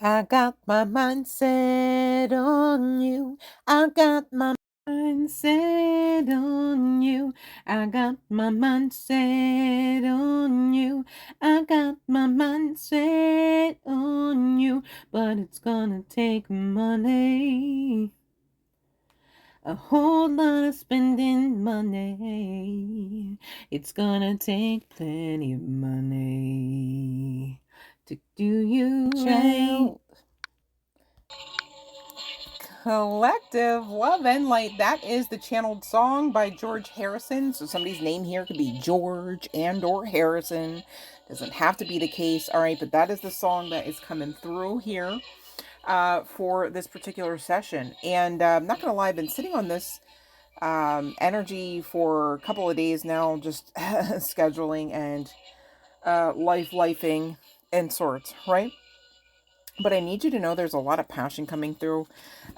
I got my mindset on you. I got my mindset on you. I got my mindset on you. I got my mindset on you. But it's gonna take money. A whole lot of spending money. It's gonna take plenty of money to do you right. Collective Love and Light. That is the channeled song by George Harrison. So somebody's name here could be George and or Harrison. Doesn't have to be the case. All right, but that is the song that is coming through here for this particular session. And I'm not going to lie, I've been sitting on this energy for a couple of days now, just scheduling and lifing and sorts, right? But I need you to know there's a lot of passion coming through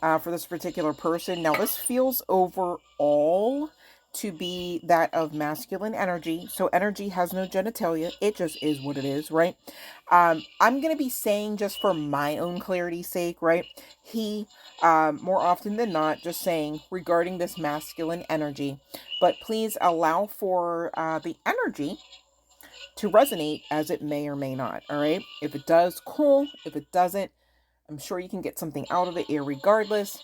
for this particular person. Now, this feels overall to be that of masculine energy. So energy has no genitalia. It just is what it is, right? I'm going to be saying, just for my own clarity's sake, right? He, more often than not, just saying regarding this masculine energy. But please allow for the energy to resonate as it may or may not. All right. If it does, cool. If it doesn't, I'm sure you can get something out of it irregardless.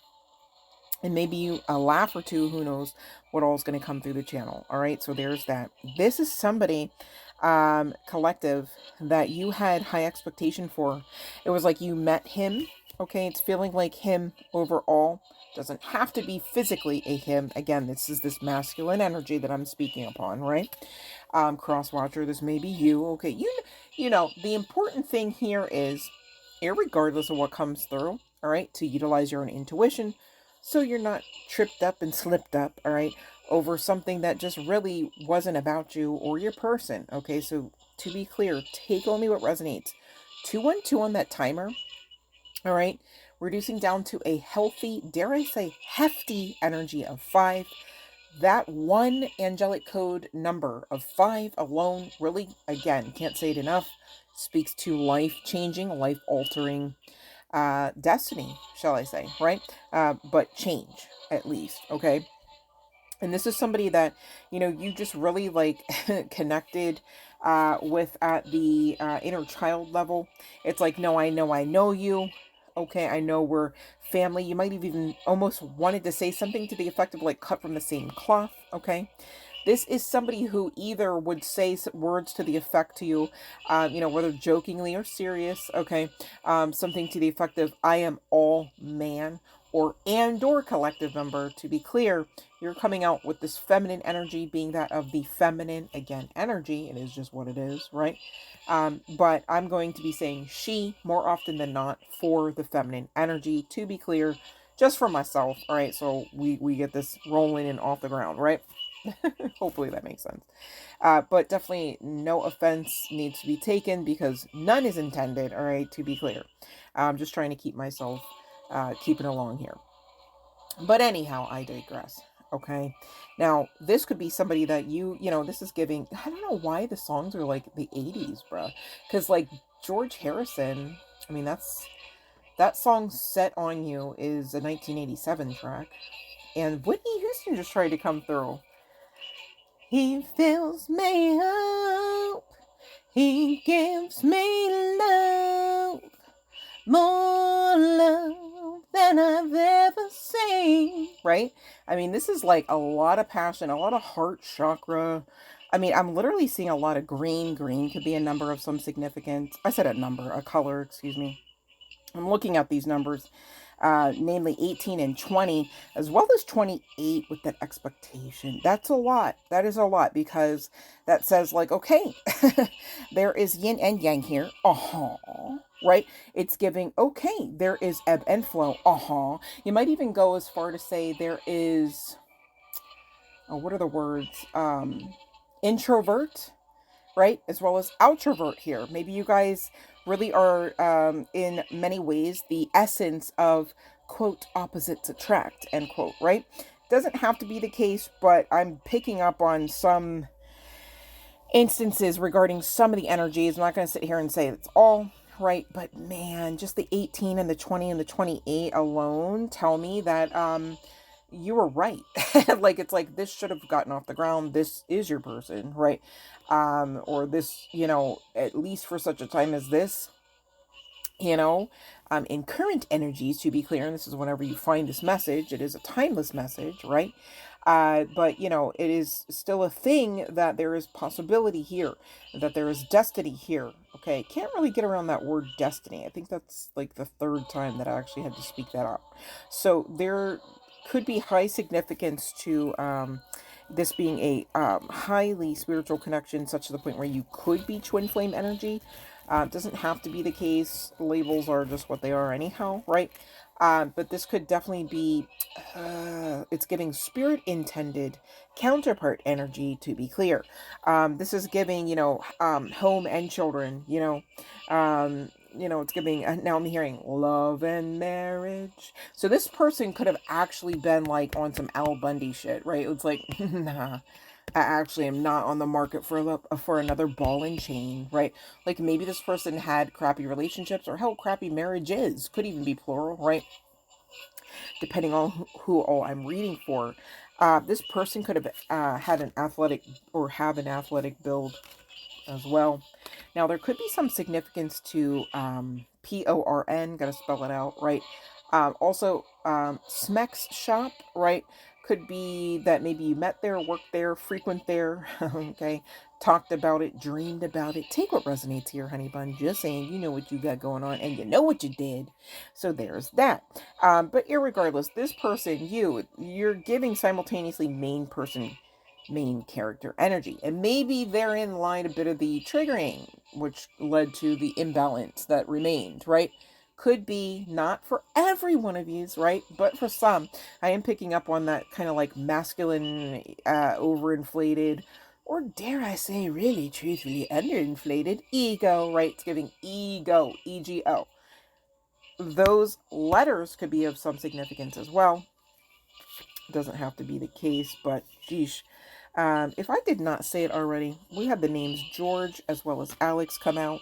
And maybe you a laugh or two, who knows what all is going to come through the channel. All right. So there's that. This is somebody, collective, that you had high expectation for. It was like you met him. Okay. It's feeling like him overall. Doesn't have to be physically a him. Again, this is this masculine energy that I'm speaking upon, right? Cross watcher, this may be you. Okay, you know, the important thing here is, irregardless of what comes through, all right, to utilize your own intuition so you're not tripped up and slipped up, all right, over something that just really wasn't about you or your person. Okay, so to be clear, take only what resonates. 212 on that timer. All right, reducing down to a healthy, dare I say, hefty energy of 5. That one angelic code number of 5 alone, really, again, can't say it enough, speaks to life-changing, life-altering destiny, shall I say, right? But change, at least, okay? And this is somebody that, you know, you just really like connected with at the inner child level. It's like, no, I know you. Okay, I know we're family. You might have even almost wanted to say something to the effect of like cut from the same cloth. Okay. This is somebody who either would say words to the effect to you, you know, whether jokingly or serious, okay, something to the effect of, I am all man, or and or collective member. To be clear, you're coming out with this feminine energy being that of the feminine, again, energy. It is just what it is, right? But I'm going to be saying she more often than not for the feminine energy, to be clear, just for myself. All right, so we get this rolling and off the ground, right? Hopefully that makes sense. But definitely no offense needs to be taken, because none is intended. All right, to be clear. I'm just trying to keep myself keeping along here. But anyhow, I digress. Okay. Now, this could be somebody that you know, this is giving, I don't know why the songs are like the 80s, bruh. Because like George Harrison, I mean, that song Set on You is a 1987 track. And Whitney Houston just tried to come through. He fills me up. He gives me love. More love than I've ever seen. Right? I mean, this is like a lot of passion, a lot of heart chakra. I mean, I'm literally seeing a lot of green. Green could be a number of some significance. I said a number, a color, excuse me. I'm looking at these numbers, namely 18 and 20, as well as 28 with that expectation. That's a lot. That is a lot, because that says like, okay, there is yin and yang here. Right? It's giving, okay, there is ebb and flow. You might even go as far to say there is, what are the words? Introvert, right? As well as outrovert here. Maybe you guys really are, in many ways, the essence of, quote, opposites attract, end quote, right? Doesn't have to be the case, but I'm picking up on some instances regarding some of the energies. I'm not going to sit here and say it's all, right? But man, just the 18 and the 20 and the 28 alone tell me that you were right. Like, it's like, this should have gotten off the ground. This is your person, right? Or this, at least for such a time as this, in current energies, to be clear, and this is whenever you find this message, it is a timeless message, right? But it is still a thing that there is possibility here, that there is destiny here. Okay, can't really get around that word destiny. I think that's like the third time that I actually had to speak that out. So there could be high significance to this being a highly spiritual connection, such to the point where you could be twin flame energy. It doesn't have to be the case. Labels are just what they are anyhow, right? But this could definitely be, it's giving spirit intended counterpart energy, to be clear. This is giving, home and children, it's giving, now I'm hearing love and marriage. So this person could have actually been like on some Al Bundy shit, right? It's like, nah, I actually am not on the market for another ball and chain, right? Like, maybe this person had crappy relationships, or hell, crappy marriages. Could even be plural, right? Depending on who all I'm reading for. This person could have had an athletic, or have an athletic build as well. Now, there could be some significance to PORN, gotta spell it out, right? Also, Smec's shop, right? Could be that maybe you met there, worked there, frequent there, okay? Talked about it, dreamed about it. Take what resonates here, honey bun. Just saying, you know what you got going on, and you know what you did. So there's that. But irregardless, this person, you're giving simultaneously main character energy, and maybe therein lied a bit of the triggering, which led to the imbalance that remained, right? Could be not for every one of yous, right? But for some, I am picking up on that kind of like masculine, overinflated, or dare I say, really, truthfully, underinflated ego, right? It's giving ego, EGO. Those letters could be of some significance as well. It doesn't have to be the case, but geesh. If I did not say it already, we had the names George as well as Alex come out.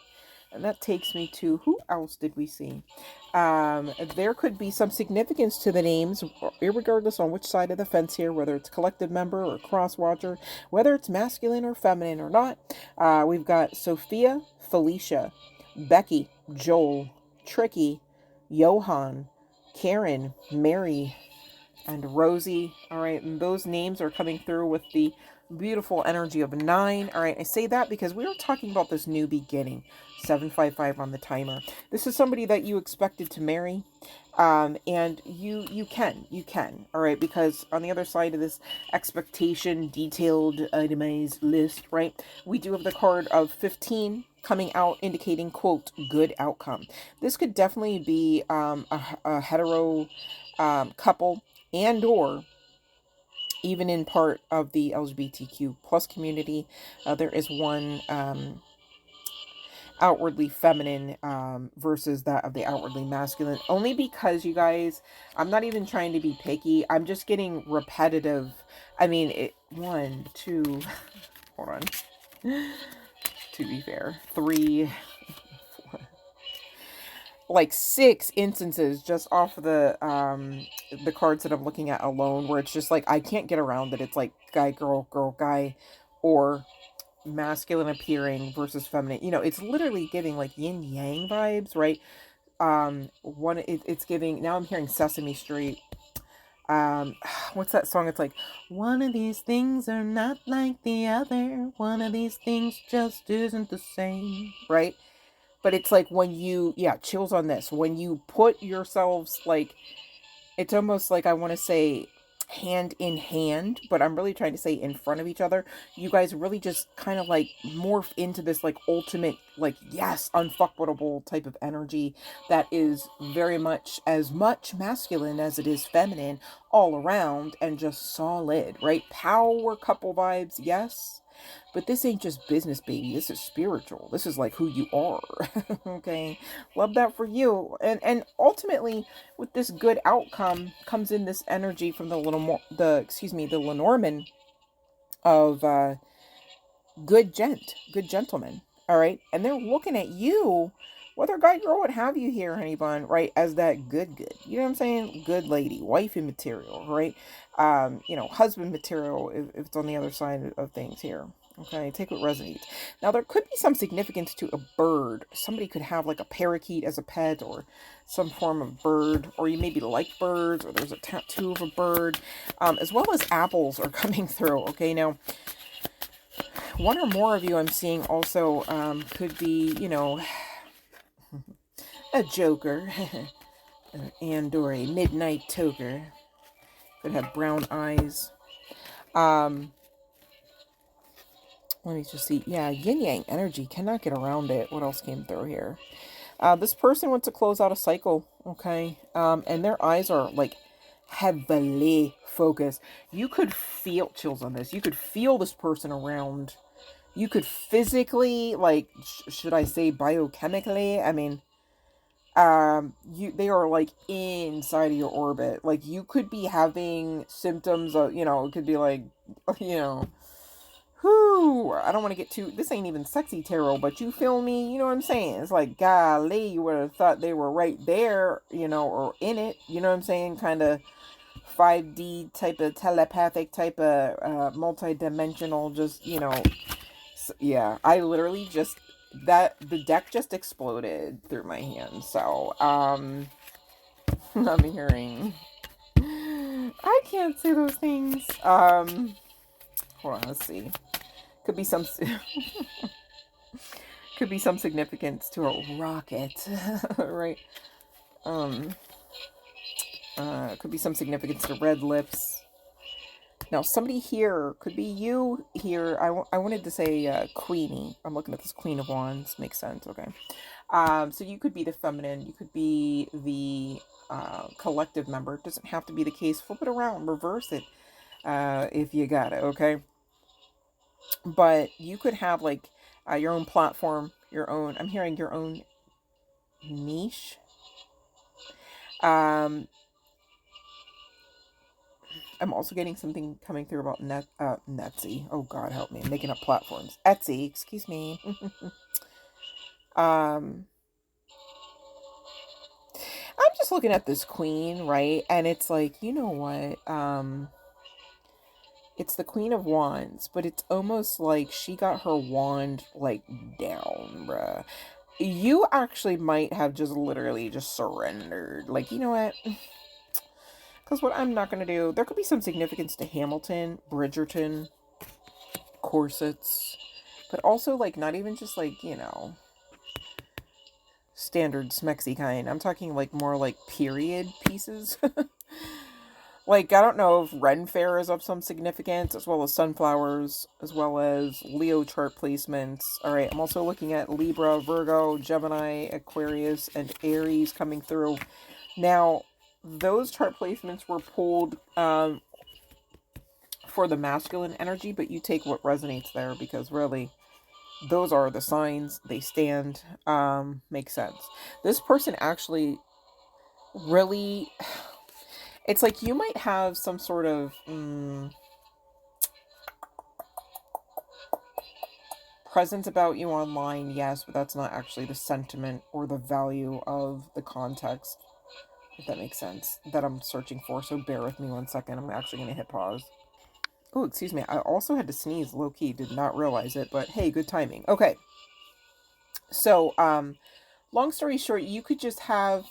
And that takes me to, who else did we see? There could be some significance to the names, irregardless on which side of the fence here, whether it's collective member or cross-watcher, whether it's masculine or feminine or not. We've got Sophia, Felicia, Becky, Joel, Tricky, Johan, Karen, Mary, and Rosie. All right, and those names are coming through with the beautiful energy of 9. All right, I say that because we were talking about this new beginning. 755 on the timer. This is somebody that you expected to marry, and you can. All right, because on the other side of this expectation, detailed, itemized list, right, we do have the card of 15 coming out, indicating, quote, good outcome. This could definitely be a hetero couple, and or even in part of the LGBTQ plus community. There is one outwardly feminine versus that of the outwardly masculine, only because, you guys, I'm not even trying to be picky. I'm just getting repetitive. I mean, one, two, hold on, to be fair, 3, like 6 instances just off the cards that I'm looking at alone, where it's just like, I can't get around it. It's like guy, girl, girl, guy, or masculine appearing versus feminine. It's literally giving like yin yang vibes, right? It's giving, now I'm hearing Sesame Street. What's that song? It's like, one of these things are not like the other. One of these things just isn't the same, right? But it's like when you, chills on this. When you put yourselves, like, it's almost like, I want to say hand in hand, but I'm really trying to say in front of each other. You guys really just kind of like morph into this like ultimate, like, yes, unfuckable type of energy that is very much as much masculine as it is feminine all around, and just solid, right? Power couple vibes, yes. But this ain't just business, baby. This is spiritual. This is like who you are. Okay. Love that for you. And ultimately, with this good outcome comes in this energy from the Lenormand of good gentleman. All right. And they're looking at you whether guy, girl, what have you here, honey bun, right? As that good, you know what I'm saying? Good lady, wifey material, right? You know, husband material if it's on the other side of things here. Okay, take what resonates. Now, there could be some significance to a bird. Somebody could have like a parakeet as a pet or some form of bird, or you maybe like birds, or there's a tattoo of a bird, as well as apples are coming through. Okay, now, one or more of you I'm seeing also could be, you know, a joker and or a midnight toker. Could have brown eyes. Let me just see. Yeah, yin-yang energy. Cannot get around it. What else came through here? This person wants to close out a cycle, okay? And their eyes are, like, heavily focused. You could feel, chills on this, you could feel this person around. You could physically, like, should I say biochemically? I mean, they are, like, inside of your orbit. Like, you could be having symptoms of, you know, it could be, like, you know, whoo, I don't want to get too, this ain't even sexy tarot, but you feel me? You know what I'm saying? It's like, golly, you would have thought they were right there, you know, or in it, you know what I'm saying? Kind of 5D type of telepathic type of multi-dimensional, just, you know, yeah, I literally just, the deck just exploded through my hand, so, I'm hearing, I can't say those things, hold on, let's see. Could be some could be some significance to a rocket, right? Could be some significance to red lips. Now, somebody here could be you here. I wanted to say Queenie. I'm looking at this Queen of Wands. Makes sense. Okay. So you could be the feminine. You could be the collective member. It doesn't have to be the case. Flip it around. Reverse it if you got it. Okay. But you could have like your own platform, your own, I'm hearing your own niche. I'm also getting something coming through about Netsy. Oh God, help me. I'm making up platforms. Etsy, excuse me. I'm just looking at this queen, right? And it's like, you know what? It's the Queen of Wands, but it's almost like she got her wand like down, bruh. You actually might have just literally just surrendered. Like, you know what? Because what I'm not going to do, there could be some significance to Hamilton, Bridgerton, corsets, but also like not even just like, you know, standard smexy kind. I'm talking like more like period pieces. Like, I don't know if Ren Fair is of some significance, as well as sunflowers, as well as Leo chart placements. All right, I'm also looking at Libra, Virgo, Gemini, Aquarius, and Aries coming through. Now, those chart placements were pulled for the masculine energy, but you take what resonates there, because really, those are the signs. They stand. Makes sense. This person actually really... It's like you might have some sort of presence about you online, yes, but that's not actually the sentiment or the value of the context, if that makes sense, that I'm searching for. So bear with me 1 second. I'm actually going to hit pause. Oh, excuse me. I also had to sneeze low-key. Did not realize it, but hey, good timing. Okay. So, long story short, you could just have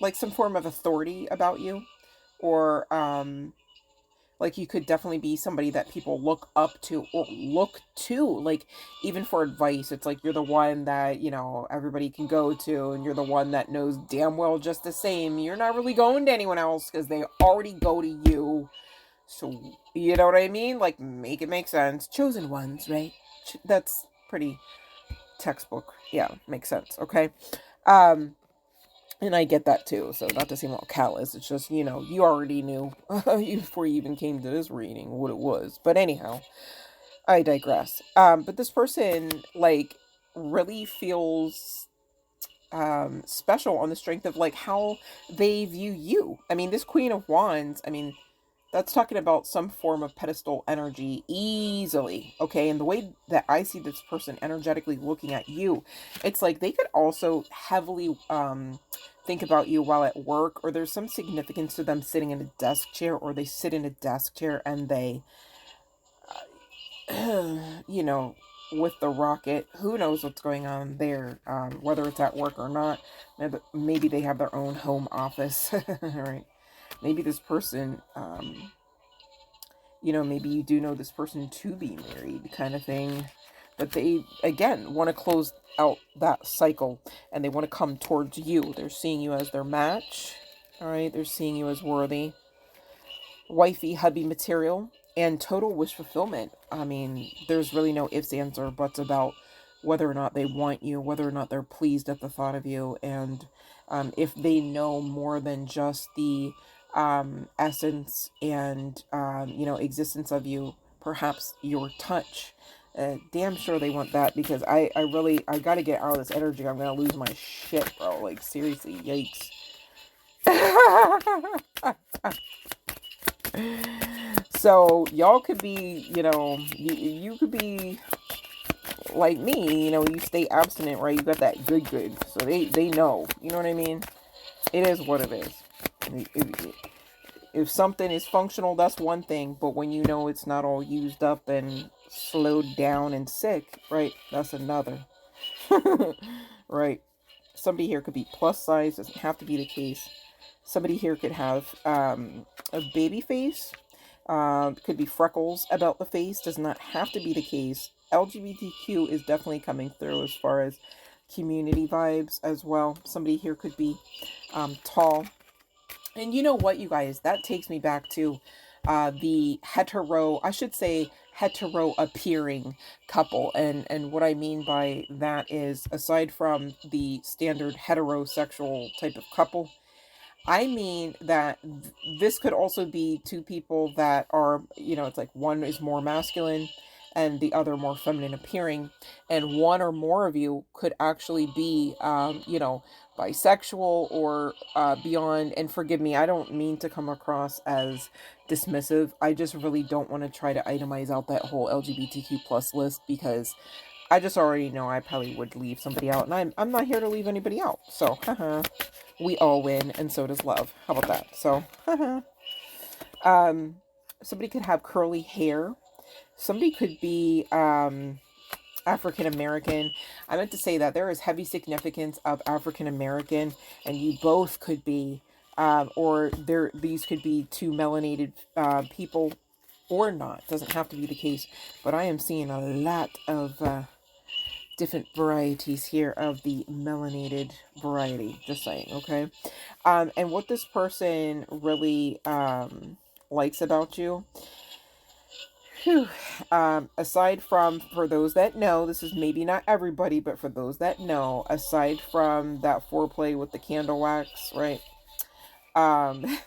like some form of authority about you, or like you could definitely be somebody that people look up to or look to, like even for advice. It's like you're the one that, you know, everybody can go to, and you're the one that knows damn well just the same. You're not really going to anyone else because they already go to you. So, you know what I mean? Like, make it make sense. Chosen ones, right? That's pretty textbook. Yeah, makes sense. Okay. And I get that too, so not to seem all callous, it's just, you know, you already knew before you even came to this reading what it was. But anyhow, I digress. But this person, like, really feels special on the strength of, like, how they view you. I mean, this Queen of Wands, I mean, That's talking about some form of pedestal energy easily, okay? And the way that I see this person energetically looking at you, it's like they could also heavily think about you while at work, or there's some significance to them sitting in a desk chair, or they sit in a desk chair and they you know, with the rocket, who knows what's going on there, whether it's at work or not. Maybe they have their own home office, right? Maybe this person, you know, maybe you do know this person to be married kind of thing. But they, again, want to close out that cycle and they want to come towards you. They're seeing you as their match, all right? They're seeing you as worthy. Wifey, hubby material, and total wish fulfillment. I mean, there's really no ifs, ands, or buts about whether or not they want you, whether or not they're pleased at the thought of you, and if they know more than just the essence and you know, existence of you, perhaps your touch. Damn sure they want that, because I gotta get out of this energy. I'm gonna lose my shit, bro. Like, seriously, yikes. So y'all could be, you know, you could be like me, you know, you stay abstinent, right? You got that good. So they know, you know what I mean? It is what it is. If something is functional, that's one thing, but when you know it's not all used up and slowed down and sick, right? That's another. Right. Somebody here could be plus size, doesn't have to be the case. Somebody here could have a baby face. Could be freckles about the face, does not have to be the case. LGBTQ is definitely coming through as far as community vibes as well. Somebody here could be tall. And you know what, you guys, that takes me back to the hetero, I should say hetero appearing couple. And what I mean by that is, aside from the standard heterosexual type of couple, I mean that this could also be two people that are, you know, it's like one is more masculine and the other more feminine appearing. And one or more of you could actually be, you know, bisexual or beyond. And forgive me, I don't mean to come across as dismissive. I just really don't want to try to itemize out that whole LGBTQ plus list, because I just already know I probably would leave somebody out. And I'm not here to leave anybody out. So, haha. We all win, and so does love. How about that? So, somebody could have curly hair. Somebody could be African American. I meant to say that there is heavy significance of African American, and you both could be, or there. These could be two melanated people, or not. Doesn't have to be the case. But I am seeing a lot of different varieties here of the melanated variety. Just saying, okay? And what this person really likes about you, whew, aside from, for those that know, this is maybe not everybody, but for those that know, aside from that foreplay with the candle wax, right? Um,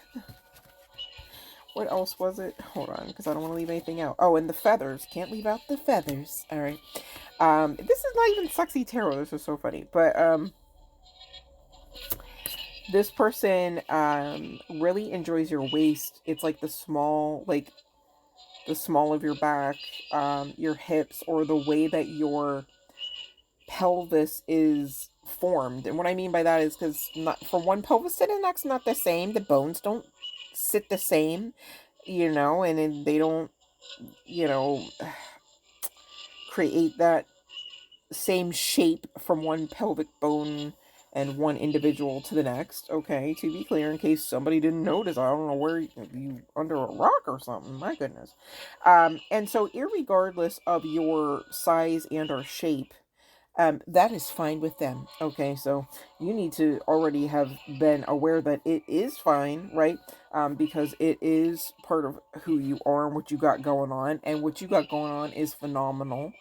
what else was it? Hold on, because I don't want to leave anything out. Oh, and the feathers. Can't leave out the feathers. All right. This is not even sexy tarot. This is so funny. But this person really enjoys your waist. It's like the small, like the small of your back, your hips, or the way that your pelvis is formed. And what I mean by that is, because not from one pelvis to the next, not the same. The bones don't sit the same, you know, and then they don't, you know, create that same shape from one pelvic bone and one individual to the next. Okay, to be clear, in case somebody didn't notice, I don't know where you under a rock or something. My goodness. And so, irregardless of your size and or shape, that is fine with them. Okay, so you need to already have been aware that it is fine, right? Because it is part of who you are and what you got going on, and what you got going on is phenomenal.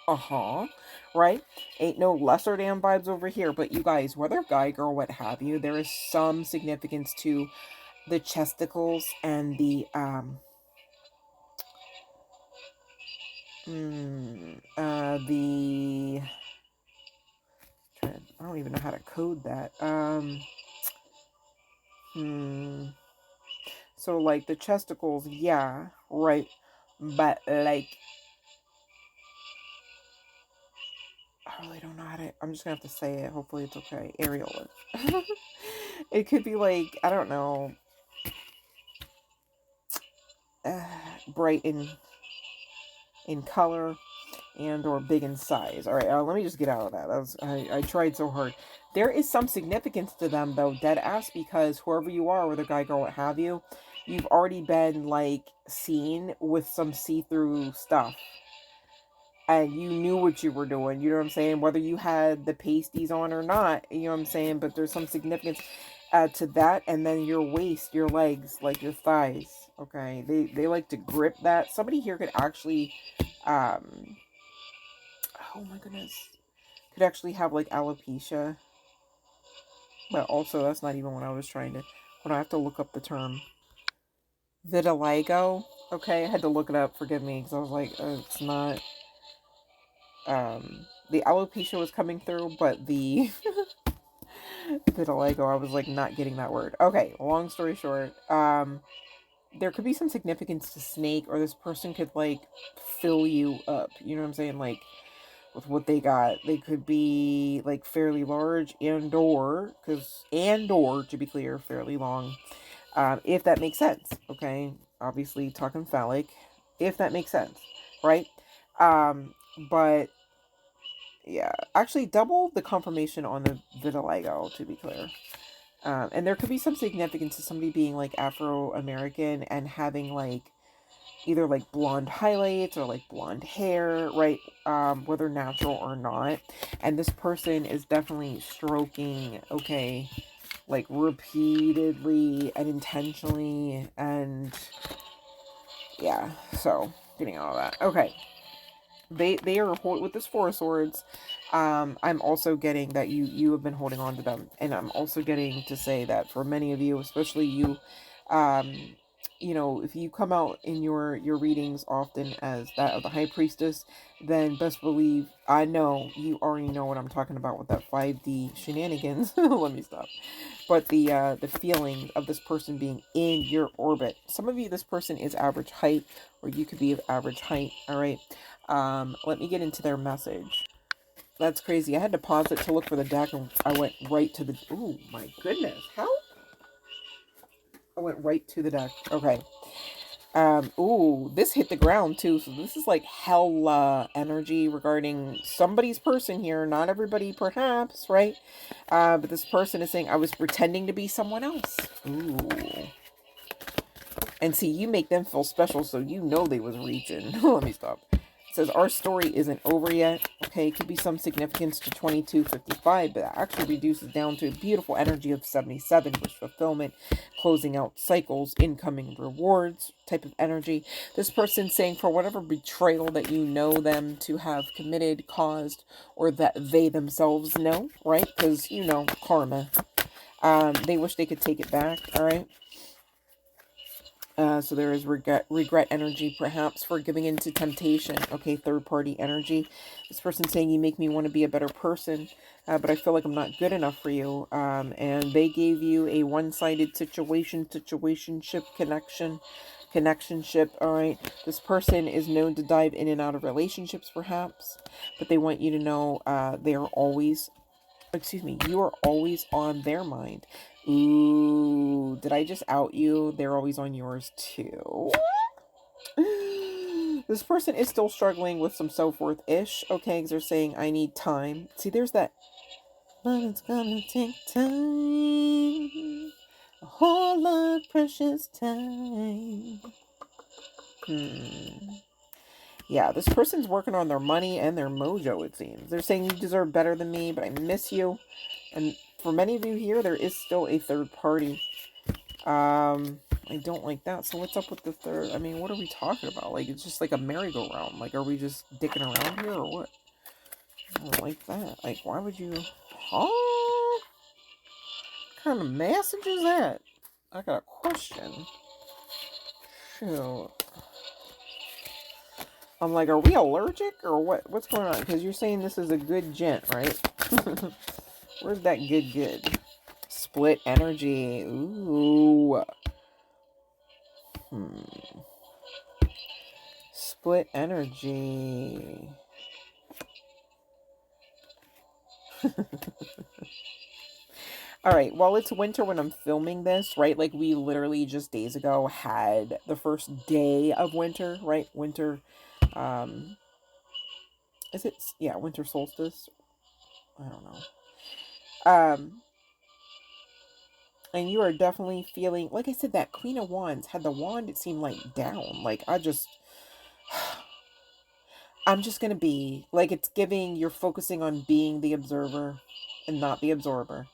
Right? Ain't no lesser damn vibes over here. But you guys, whether guy, girl, what have you, there is some significance to the chesticles and the I don't even know how to code that. So So, like, the chesticles, yeah, right. But, like, I really don't know how to, I'm just gonna have to say it. Hopefully it's okay. Areola. It could be, like, I don't know, bright in color and or big in size. All right, let me just get out of that. I tried so hard. There is some significance to them, though, dead ass, because whoever you are, whether guy, girl, what have you, you've already been, like, seen with some see-through stuff. And you knew what you were doing, you know what I'm saying? Whether you had the pasties on or not, you know what I'm saying? But there's some significance to that. And then your waist, your legs, like your thighs, okay? They like to grip that. Somebody here could actually, oh my goodness, could actually have, like, alopecia. But also, that's not even what I was trying to, hold on, I have to look up the term. Vitiligo, okay? I had to look it up, forgive me, because I was like, it's not... the alopecia was coming through, but the vitiligo, I was like not getting that word. Okay, long story short, there could be some significance to snake, or this person could, like, fill you up, you know what I'm saying, like, with what they got. They could be, like, fairly large and or to be clear, fairly long, if that makes sense. Okay, obviously talking phallic, if that makes sense, right? But yeah, actually double the confirmation on the vitiligo, to be clear. And there could be some significance to somebody being, like, Afro-American and having, like, either, like, blonde highlights or, like, blonde hair, right? Whether natural or not. And this person is definitely stroking, okay, like, repeatedly and intentionally, and yeah, so getting all of that. Okay. They are with this Four of Swords. I'm also getting that you have been holding on to them, and I'm also getting to say that for many of you, especially you, you know, if you come out in your readings often as that of the High Priestess, then best believe I know you already know what I'm talking about with that 5D shenanigans. Let me stop. But the feeling of this person being in your orbit. Some of you, this person is average height, or you could be of average height. All right. Let me get into their message. That's crazy. I had to pause it to look for the deck, and I went right to the... Oh, my goodness. How? I went right to the deck. Okay. Ooh, this hit the ground, too. So this is, like, hella energy regarding somebody's person here. Not everybody, perhaps, right? But this person is saying, I was pretending to be someone else. Ooh. And see, you make them feel special, so you know they was reaching. Let me stop. Says our story isn't over yet. Okay, it could be some significance to 2255, but that actually reduces down to a beautiful energy of 77, which fulfillment, closing out cycles, incoming rewards type of energy. This person saying for whatever betrayal that you know them to have committed, caused, or that they themselves know, right? Because, you know, karma. They wish they could take it back, all right? So there is regret energy, perhaps, for giving into temptation. Okay, third-party energy. This person saying, you make me want to be a better person, but I feel like I'm not good enough for you. And they gave you a one-sided situationship, connectionship, all right? This person is known to dive in and out of relationships, perhaps, but they want you to know they are always... Excuse me, you are always on their mind. Ooh, did I just out you? They're always on yours too. This person is still struggling with some self-worth-ish, okay, because they're saying, I need time. See, there's that, but it's gonna take time. A whole lot of precious time. Yeah, this person's working on their money and their mojo, it seems. They're saying you deserve better than me, but I miss you. And for many of you here, there is still a third party. I don't like that. So what's up with the third? I mean, what are we talking about? Like, it's just like a merry-go-round. Like, are we just dicking around here or what? I don't like that. Like, why would you... Huh? What kind of message is that? I got a question. Shoot. I'm like, are we allergic or what? What's going on? Because you're saying this is a good gent, right? Where's that good? Split energy. Ooh. Split energy. All right, well, it's winter when I'm filming this, right? Like, we literally just days ago had the first day of winter, right? Winter, is it, yeah, winter solstice? I don't know. And you are definitely feeling, like I said, that Queen of Wands had the wand, it seemed like down. Like, I'm just gonna be, like, it's giving, you're focusing on being the observer and not the absorber.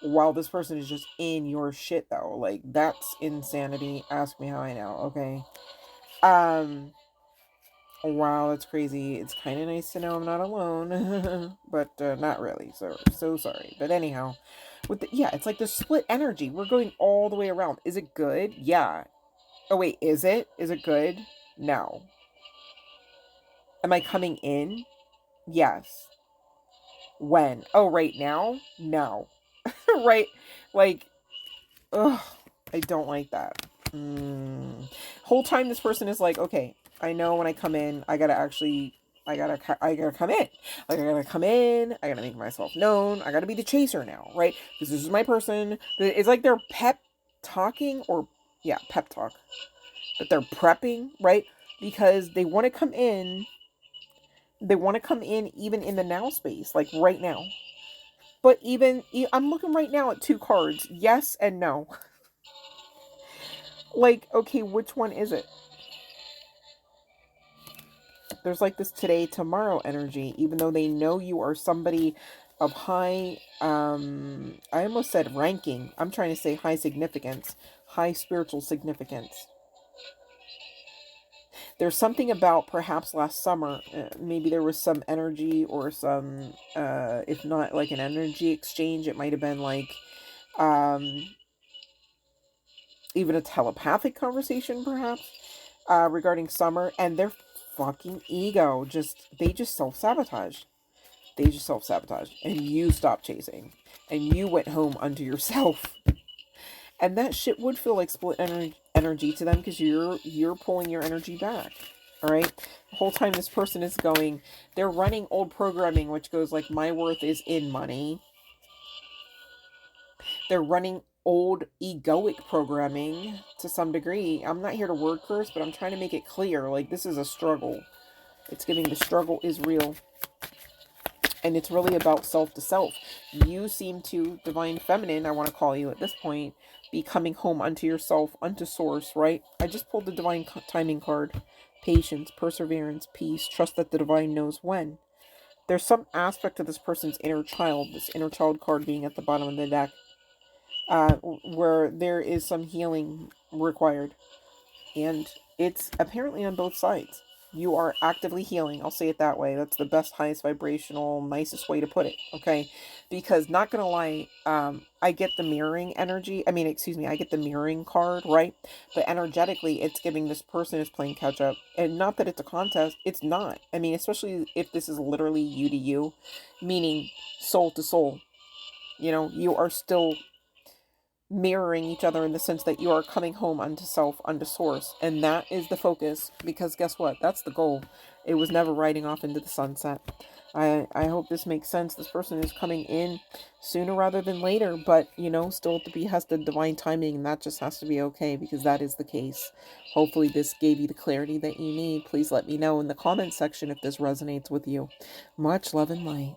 While this person is just in your shit, though. Like, that's insanity. Ask me how I know, okay? Wow, that's crazy. It's kind of nice to know I'm not alone. But not really. So sorry. But anyhow, yeah, it's like the split energy. We're going all the way around. Is it good? Yeah. Oh, wait, is it? Is it good? No. Am I coming in? Yes. When? Oh, right now? No. Right? Like, ugh, I don't like that. Whole time this person is like, okay, I know when I come in, I gotta come in. Like, I gotta come in, I gotta make myself known, I gotta be the chaser now, right? Because this is my person. It's like they're pep talking, or, yeah, pep talk. But they're prepping, right? Because they want to come in. They want to come in even in the now space, like right now. But I'm looking right now at 2 cards. Yes and no. Like, okay, which one is it? There's like this today, tomorrow energy, even though they know you are somebody of high, I almost said ranking. I'm trying to say high significance, high spiritual significance. There's something about perhaps last summer, maybe there was some energy or some, if not like an energy exchange, it might have been like, even a telepathic conversation perhaps, regarding summer, and their fucking ego they just self-sabotaged. They just self-sabotaged, and you stopped chasing, and you went home unto yourself. And that shit would feel like split energy to them, because you're pulling your energy back. All right. The whole time this person is going, they're running old programming, which goes like, my worth is in money. They're running old egoic programming to some degree. I'm not here to word curse, but I'm trying to make it clear. Like, this is a struggle. It's giving the struggle is real. And it's really about self to self. You seem to, divine feminine, I want to call you at this point, be coming home unto yourself, unto source, right? I just pulled the divine timing card. Patience, perseverance, peace, trust that the divine knows when. There's some aspect of this person's inner child, this inner child card being at the bottom of the deck, where there is some healing required. And it's apparently on both sides. You are actively healing. I'll say it that way. That's the best, highest vibrational, nicest way to put it. Okay. Because, not going to lie, I get the mirroring energy. I get the mirroring card, right? But energetically, it's giving this person is playing catch up. And not that it's a contest. It's not. I mean, especially if this is literally you to you, meaning soul to soul. You know, you are still mirroring each other in the sense that you are coming home unto self, unto source. And that is the focus, because guess what? That's the goal. It was never riding off into the sunset. I hope this makes sense. This person is coming in sooner rather than later, but, still at the behest of divine timing, and that just has to be okay, because that is the case. Hopefully this gave you the clarity that you need. Please let me know in the comment section if this resonates with you. Much love and light.